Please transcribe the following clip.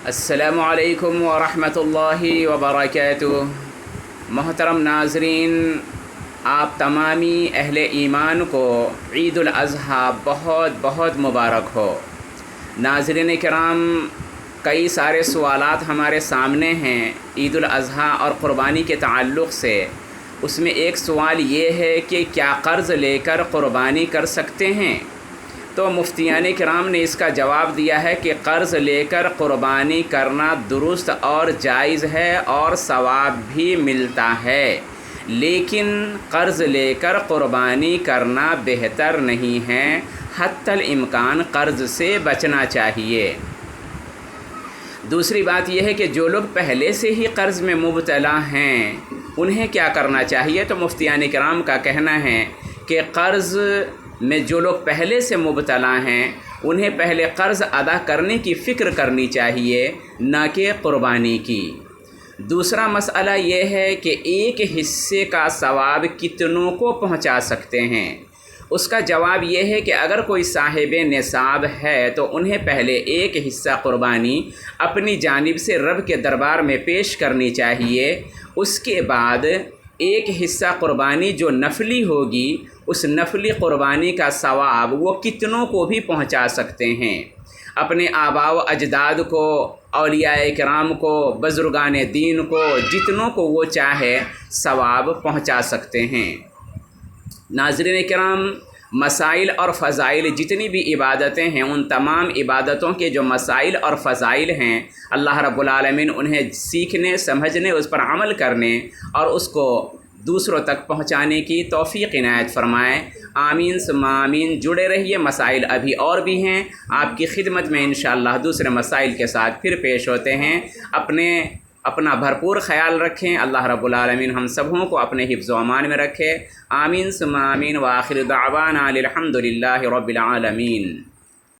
السلام علیکم ورحمۃ اللہ وبرکاتہ۔ محترم ناظرین، آپ تمامی اہل ایمان کو عید الاضحیٰ بہت بہت مبارک ہو۔ ناظرین کرام، کئی سارے سوالات ہمارے سامنے ہیں عید الاضحیٰ اور قربانی کے تعلق سے۔ اس میں ایک سوال یہ ہے کہ کیا قرض لے کر قربانی کر سکتے ہیں؟ تو مفتیان کرام نے اس کا جواب دیا ہے کہ قرض لے کر قربانی کرنا درست اور جائز ہے اور ثواب بھی ملتا ہے، لیکن قرض لے کر قربانی کرنا بہتر نہیں ہے۔ حتی الامکان قرض سے بچنا چاہیے۔ دوسری بات یہ ہے کہ جو لوگ پہلے سے ہی قرض میں مبتلا ہیں انہیں کیا کرنا چاہیے؟ تو مفتیان کرام کا کہنا ہے کہ قرض میں جو لوگ پہلے سے مبتلا ہیں انہیں پہلے قرض ادا کرنے کی فکر کرنی چاہیے، نہ کہ قربانی کی۔ دوسرا مسئلہ یہ ہے کہ ایک حصے کا ثواب کتنوں کو پہنچا سکتے ہیں؟ اس کا جواب یہ ہے کہ اگر کوئی صاحب نصاب ہے تو انہیں پہلے ایک حصہ قربانی اپنی جانب سے رب کے دربار میں پیش کرنی چاہیے۔ اس کے بعد ایک حصہ قربانی جو نفلی ہوگی، اس نفلی قربانی کا ثواب وہ کتنوں کو بھی پہنچا سکتے ہیں۔ اپنے آباء و اجداد کو، اولیاء کرام کو، بزرگان دین کو، جتنوں کو وہ چاہے ثواب پہنچا سکتے ہیں۔ ناظرین کرام، مسائل اور فضائل جتنی بھی عبادتیں ہیں، ان تمام عبادتوں کے جو مسائل اور فضائل ہیں، اللہ رب العالمین انہیں سیکھنے، سمجھنے، اس پر عمل کرنے اور اس کو دوسروں تک پہنچانے کی توفیق عنایت فرمائے۔ آمین ثم آمین۔ جڑے رہیے، مسائل ابھی اور بھی ہیں آپ کی خدمت میں، انشاءاللہ دوسرے مسائل کے ساتھ پھر پیش ہوتے ہیں۔ اپنا بھرپور خیال رکھیں۔ اللہ رب العالمین ہم سبوں کو اپنے حفظ و امان میں رکھے۔ آمین ثم آمین۔ وآخر دعوانا الحمد للہ رب العالمین۔